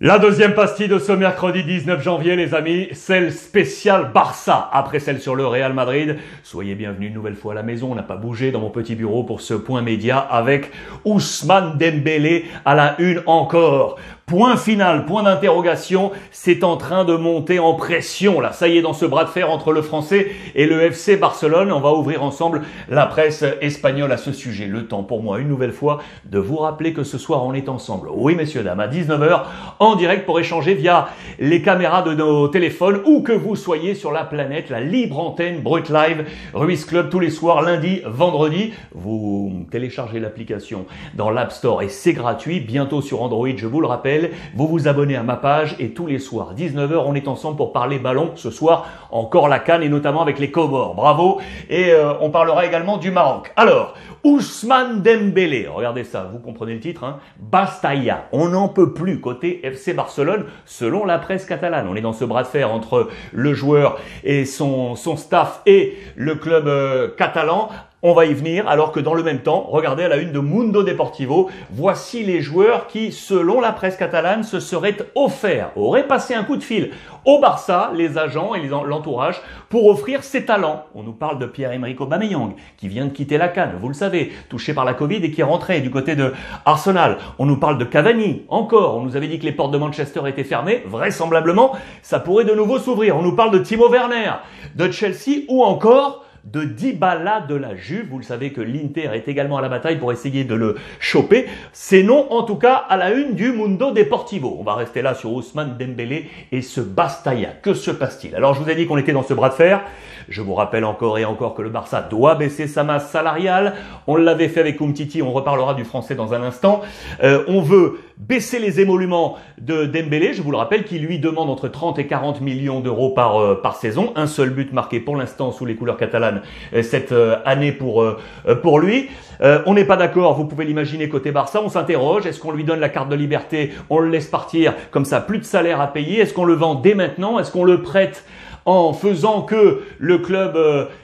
La deuxième pastille de ce mercredi 19 janvier, les amis, celle spéciale Barça, après celle sur le Real Madrid. Soyez bienvenus une nouvelle fois à la maison, on n'a pas bougé dans mon petit bureau pour ce point média avec Ousmane Dembélé à la une encore. Point final, point d'interrogation, c'est en train de monter en pression là. Ça y est, dans ce bras de fer entre le Français et le FC Barcelone, on va ouvrir ensemble la presse espagnole à ce sujet. Le temps pour moi, une nouvelle fois, de vous rappeler que ce soir on est ensemble. Oui messieurs, dames, à 19h, en direct pour échanger via les caméras de nos téléphones, où que vous soyez sur la planète, la libre antenne Brut Live, Ruiz Club tous les soirs, lundi, vendredi. Vous téléchargez l'application dans l'App Store et c'est gratuit, bientôt sur Android, je vous le rappelle. Vous vous abonnez à ma page et tous les soirs, 19h, on est ensemble pour parler ballon. Ce soir, encore la CAN et notamment avec les Comores. Bravo. Et on parlera également du Maroc. Alors, Ousmane Dembélé, regardez ça, vous comprenez le titre, hein? Bastaya, on n'en peut plus côté FC Barcelone, selon la presse catalane. On est dans ce bras de fer entre le joueur et son staff et le club catalan. On va y venir, alors que dans le même temps, regardez à la une de Mundo Deportivo, voici les joueurs qui, selon la presse catalane, se seraient offerts, auraient passé un coup de fil au Barça, les agents et l'entourage, pour offrir ses talents. On nous parle de Pierre-Emerick Aubameyang, qui vient de quitter la CAN, vous le savez, touché par la Covid et qui est rentré du côté de Arsenal. On nous parle de Cavani, encore, on nous avait dit que les portes de Manchester étaient fermées, vraisemblablement, ça pourrait de nouveau s'ouvrir. On nous parle de Timo Werner, de Chelsea ou encore de Dybala de la Juve. Vous le savez que l'Inter est également à la bataille pour essayer de le choper. C'est non, en tout cas, à la une du Mundo Deportivo. On va rester là sur Ousmane Dembélé et ce Bastaya. Que se passe-t-il? Alors, je vous ai dit qu'on était dans ce bras de fer. Je vous rappelle encore et encore que le Barça doit baisser sa masse salariale. On l'avait fait avec Umtiti, on reparlera du français dans un instant. On veut baisser les émoluments de Dembélé. Je vous le rappelle qu'il lui demande entre 30 et 40 millions d'euros par saison. Un seul but marqué pour l'instant sous les couleurs catalanes cette année pour lui. On n'est pas d'accord, vous pouvez l'imaginer côté Barça. On s'interroge, est-ce qu'on lui donne la carte de liberté? On le laisse partir comme ça, plus de salaire à payer? Est-ce qu'on le vend dès maintenant? Est-ce qu'on le prête en faisant que le club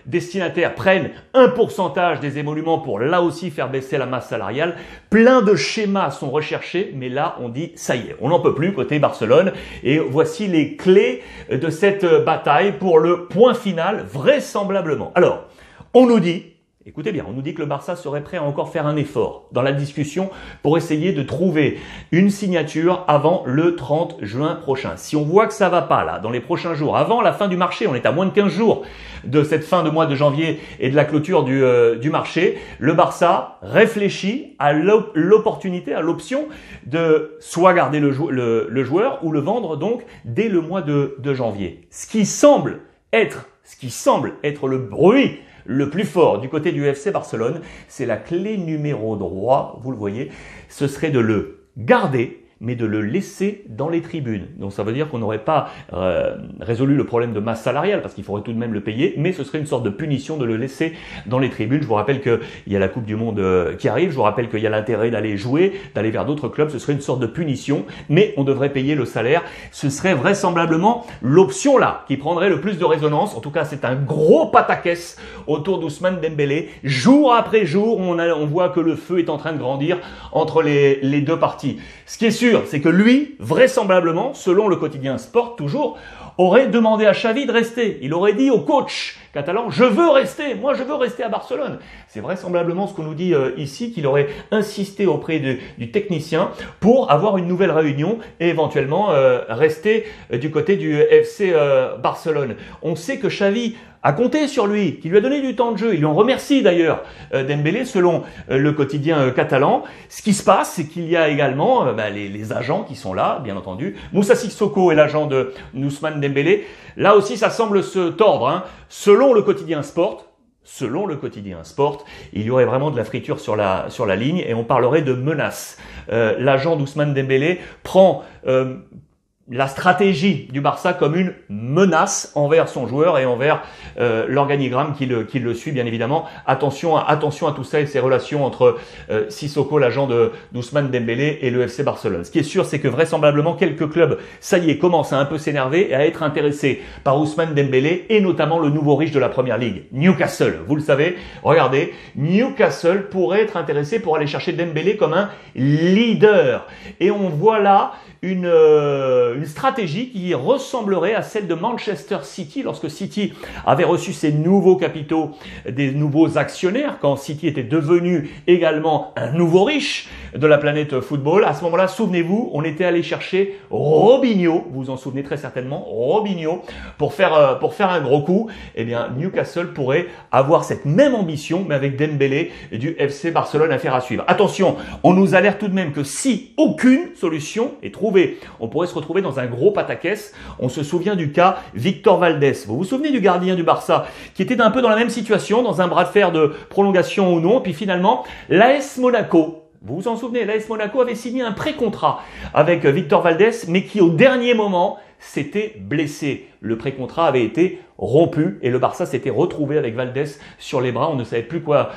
destinataire prenne un pourcentage des émoluments pour là aussi faire baisser la masse salariale? Plein de schémas sont recherchés, mais là on dit ça y est, on n'en peut plus côté Barcelone. Et voici les clés de cette bataille pour le point final, vraisemblablement. Alors, on nous dit, écoutez bien, on nous dit que le Barça serait prêt à encore faire un effort dans la discussion pour essayer de trouver une signature avant le 30 juin prochain. Si on voit que ça va pas là, dans les prochains jours, avant la fin du marché, on est à moins de 15 jours de cette fin de mois de janvier et de la clôture du marché, le Barça réfléchit à l'opportunité, à l'option de soit garder le joueur ou le vendre donc dès le mois de janvier. Ce qui semble être le bruit le plus fort du côté du FC Barcelone, c'est la clé numéro 3, vous le voyez, ce serait de le garder, mais de le laisser dans les tribunes. Donc ça veut dire qu'on n'aurait pas résolu le problème de masse salariale, parce qu'il faudrait tout de même le payer, mais ce serait une sorte de punition de le laisser dans les tribunes. Je vous rappelle qu'il y a la Coupe du Monde qui arrive, je vous rappelle qu'il y a l'intérêt d'aller jouer, d'aller vers d'autres clubs, ce serait une sorte de punition, mais on devrait payer le salaire. Ce serait vraisemblablement l'option là, qui prendrait le plus de résonance. En tout cas, c'est un gros pataquès autour d'Ousmane Dembélé. Jour après jour, on voit que le feu est en train de grandir entre les deux parties. Ce qui est sûr, c'est que lui, vraisemblablement, selon le quotidien Sport toujours, aurait demandé à Xavi de rester. Il aurait dit au coach catalan, je veux rester, moi je veux rester à Barcelone. C'est vraisemblablement ce qu'on nous dit ici, qu'il aurait insisté auprès du technicien pour avoir une nouvelle réunion et éventuellement rester du côté du FC Barcelone. On sait que Xavi a compté sur lui, qui lui a donné du temps de jeu. Il lui en remercie d'ailleurs Dembélé, selon le quotidien catalan. Ce qui se passe, c'est qu'il y a également les agents qui sont là, bien entendu. Moussa Sissoko est l'agent de Ousmane Dembélé. Là aussi, ça semble se tordre. Hein. Selon le quotidien Sport, il y aurait vraiment de la friture sur la ligne et on parlerait de menaces. L'agent d'Ousmane Dembélé prend la stratégie du Barça comme une menace envers son joueur et envers l'organigramme qui le suit, bien évidemment. Attention à tout ça et ces relations entre Sissoko, l'agent d'Ousmane Dembélé, et le FC Barcelone. Ce qui est sûr, c'est que vraisemblablement quelques clubs, ça y est, commencent à un peu s'énerver et à être intéressés par Ousmane Dembélé et notamment le nouveau riche de la Première Ligue, Newcastle. Vous le savez, regardez, Newcastle pourrait être intéressé pour aller chercher Dembélé comme un leader. Et on voit là une stratégie qui ressemblerait à celle de Manchester City lorsque City avait reçu ses nouveaux capitaux, des nouveaux actionnaires, quand City était devenu également un nouveau riche de la planète football. À ce moment-là, souvenez-vous, on était allé chercher Robinho, vous vous en souvenez très certainement, Robinho, pour faire un gros coup. Eh bien, Newcastle pourrait avoir cette même ambition, mais avec Dembélé du FC Barcelone, affaire à suivre. Attention, on nous alerte tout de même que si aucune solution est trouvée, on pourrait se retrouver dans un gros pataquès. On se souvient du cas Victor Valdés. Vous vous souvenez du gardien du Barça qui était un peu dans la même situation, dans un bras de fer de prolongation ou non, puis finalement, l'AS Monaco. Vous vous en souvenez, l'AS Monaco avait signé un pré-contrat avec Victor Valdés, mais qui au dernier moment s'était blessé. Le pré-contrat avait été rompu et le Barça s'était retrouvé avec Valdés sur les bras. On ne savait plus quoi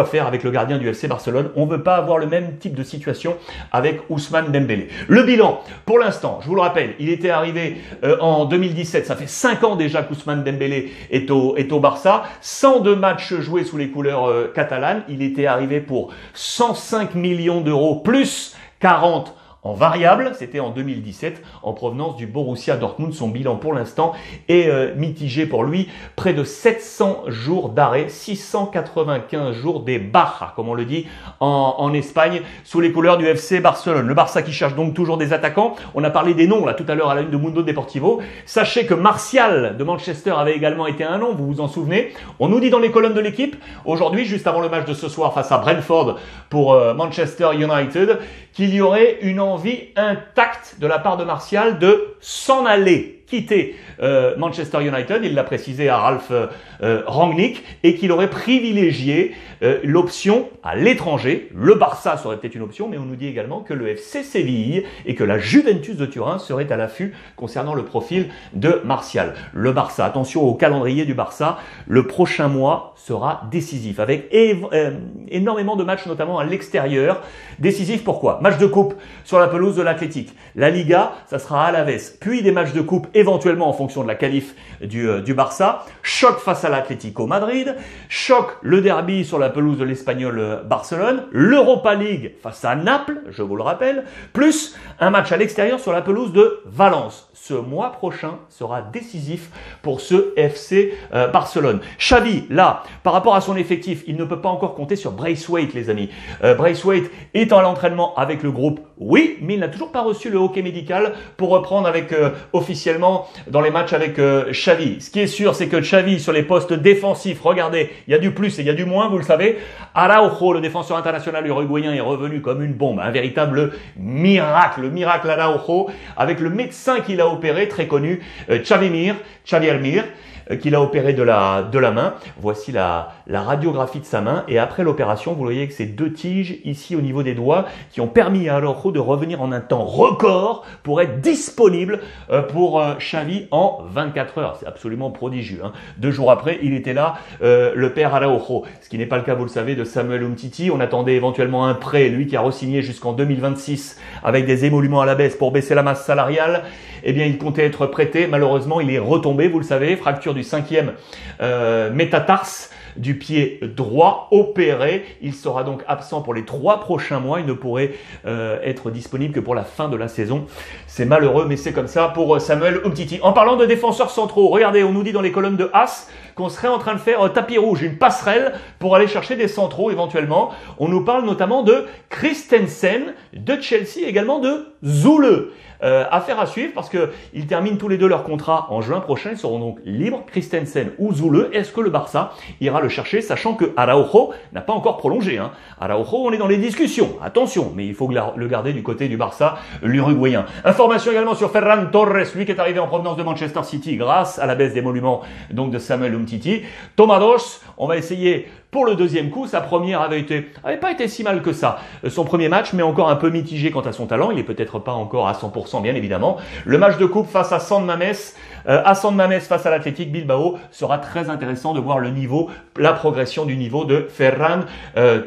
faire avec le gardien du FC Barcelone. On ne veut pas avoir le même type de situation avec Ousmane Dembélé. Le bilan, pour l'instant, je vous le rappelle, il était arrivé en 2017. Ça fait 5 ans déjà qu'Ousmane Dembélé est au Barça. 102 matchs joués sous les couleurs catalanes. Il était arrivé pour 105 millions d'euros plus 40 en variable, c'était en 2017, en provenance du Borussia Dortmund. Son bilan pour l'instant est mitigé pour lui. Près de 700 jours d'arrêt, 695 jours des barras, comme on le dit en Espagne, sous les couleurs du FC Barcelone. Le Barça qui cherche donc toujours des attaquants. On a parlé des noms là tout à l'heure à la une de Mundo Deportivo. Sachez que Martial de Manchester avait également été un nom, vous vous en souvenez. On nous dit dans les colonnes de l'équipe, aujourd'hui, juste avant le match de ce soir face à Brentford pour Manchester United, qu'il y aurait une envie intacte de la part de Martial de s'en aller, quitter Manchester United. Il l'a précisé à Ralph Rangnick, et qu'il aurait privilégié l'option à l'étranger. Le Barça serait peut-être une option, mais on nous dit également que le FC Séville et que la Juventus de Turin seraient à l'affût concernant le profil de Martial. Le Barça, attention au calendrier du Barça, le prochain mois sera décisif, avec énormément de matchs, notamment à l'extérieur. Décisif pourquoi? Match de coupe sur la pelouse de l'Athletic. La Liga, ça sera à Alaves. Puis des matchs de coupe éventuellement en fonction de la qualif du Barça. Choc face à l'Atlético Madrid. Choc le derby sur la pelouse de l'Espagnol Barcelone. L'Europa League face à Naples, je vous le rappelle. Plus un match à l'extérieur sur la pelouse de Valence. Ce mois prochain sera décisif pour ce FC Barcelone. Xavi, là, par rapport à son effectif, il ne peut pas encore compter sur Braithwaite, les amis. Braithwaite est à l'entraînement avec le groupe, oui, mais il n'a toujours pas reçu le hockey médical pour reprendre avec officiellement dans les matchs avec Xavi. Ce qui est sûr, c'est que Xavi, sur les postes défensifs, regardez, il y a du plus et il y a du moins, vous le savez. Araujo, le défenseur international uruguayen, est revenu comme une bombe. Un véritable miracle, le miracle Araujo, avec le médecin qu'il a opéré, très connu, Xavier Mir, qu'il a opéré de la main. Voici la radiographie de sa main. Et après l'opération, vous voyez que ces 2 tiges ici au niveau des doigts qui ont permis à Araujo de revenir en un temps record pour être disponible pour Xavi en 24 heures. C'est absolument prodigieux. 2 jours après, il était là, le père Araujo. Ce qui n'est pas le cas, vous le savez, de Samuel Umtiti. On attendait éventuellement un prêt, lui qui a re-signé jusqu'en 2026 avec des émoluments à la baisse pour baisser la masse salariale. Eh bien, il comptait être prêté. Malheureusement, il est retombé, vous le savez, fracture du 5e métatarse du pied droit opéré. Il sera donc absent pour les 3 prochains mois. Il ne pourrait être disponible que pour la fin de la saison. C'est malheureux, mais c'est comme ça pour Samuel Umtiti. En parlant de défenseurs centraux, regardez, on nous dit dans les colonnes de As qu'on serait en train de faire tapis rouge, une passerelle pour aller chercher des centraux éventuellement. On nous parle notamment de Christensen, de Chelsea, également de Zule. Affaire à suivre parce que ils terminent tous les deux leur contrat en juin prochain. Ils seront donc libres, Christensen ou Zule. Est-ce que le Barça ira le chercher, sachant que Araujo n'a pas encore prolongé, Araujo, on est dans les discussions. Attention, mais il faut le garder du côté du Barça, l'Uruguayen. Information également sur Ferran Torres, lui qui est arrivé en provenance de Manchester City grâce à la baisse d'émoluments donc de Samuel Umtiti. Tomados, on va essayer pour le deuxième coup. Sa première avait pas été si mal que ça. Son premier match, mais encore un peu mitigé quant à son talent. Il est peut-être pas encore à 100%, bien évidemment. Le match de coupe face à San Mamés, face à l'Athletic Bilbao, sera très intéressant de voir le niveau, la progression du niveau de Ferran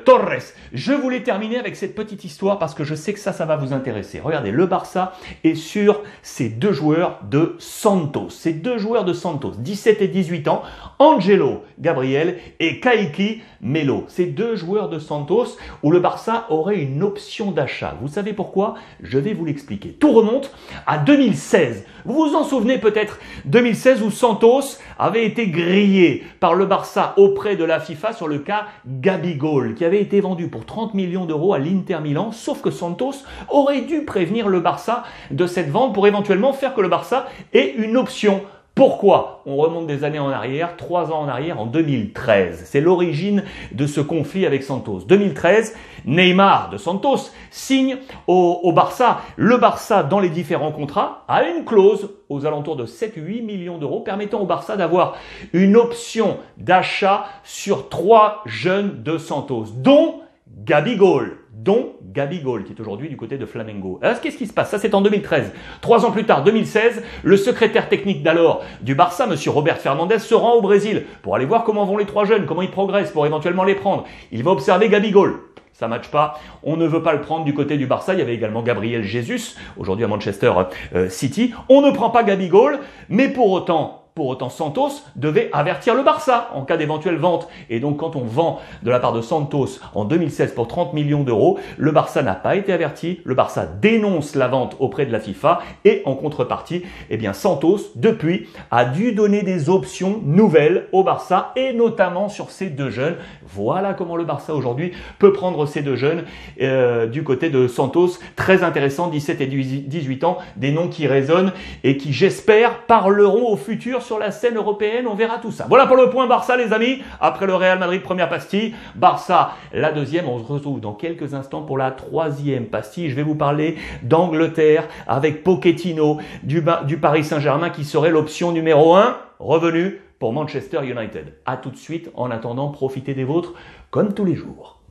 Torres. Je voulais terminer avec cette petite histoire parce que je sais que ça va vous intéresser. Regardez, le Barça est sur ces 2 joueurs de Santos. Ces 2 joueurs de Santos, 17 et 18 ans, Angelo Gabriel et Kayki Pedri, Melo. Ces deux joueurs de Santos où le Barça aurait une option d'achat. Vous savez pourquoi? Je vais vous l'expliquer. Tout remonte à 2016. Vous vous en souvenez peut-être, 2016 où Santos avait été grillé par le Barça auprès de la FIFA sur le cas Gabigol, qui avait été vendu pour 30 millions d'euros à l'Inter Milan, sauf que Santos aurait dû prévenir le Barça de cette vente pour éventuellement faire que le Barça ait une option. Pourquoi? On remonte des années en arrière, 3 ans en arrière, en 2013. C'est l'origine de ce conflit avec Santos. 2013, Neymar de Santos signe au Barça. Le Barça, dans les différents contrats, a une clause aux alentours de 7-8 millions d'euros permettant au Barça d'avoir une option d'achat sur 3 jeunes de Santos, dont Gabigol, qui est aujourd'hui du côté de Flamengo. Alors, qu'est-ce qui se passe? Ça, c'est en 2013. 3 ans plus tard, 2016, le secrétaire technique d'alors du Barça, monsieur Robert Fernandez, se rend au Brésil pour aller voir comment vont les 3 jeunes, comment ils progressent, pour éventuellement les prendre. Il va observer Gabigol. Ça matche pas. On ne veut pas le prendre du côté du Barça. Il y avait également Gabriel Jesus, aujourd'hui à Manchester City. On ne prend pas Gabigol, mais pour autant, Santos devait avertir le Barça en cas d'éventuelle vente. Et donc, quand on vend de la part de Santos en 2016 pour 30 millions d'euros, le Barça n'a pas été averti. Le Barça dénonce la vente auprès de la FIFA et en contrepartie, eh bien, Santos, depuis, a dû donner des options nouvelles au Barça et notamment sur ces 2 jeunes. Voilà comment le Barça aujourd'hui peut prendre ces 2 jeunes du côté de Santos. Très intéressant, 17 et 18 ans, des noms qui résonnent et qui, j'espère, parleront au futur sur la scène européenne, on verra tout ça. Voilà pour le point Barça, les amis. Après le Real Madrid, première pastille. Barça, la deuxième. On se retrouve dans quelques instants pour la 3e pastille. Je vais vous parler d'Angleterre avec Pochettino du Paris Saint-Germain qui serait l'option numéro 1 revenu pour Manchester United. À tout de suite. En attendant, profitez des vôtres comme tous les jours.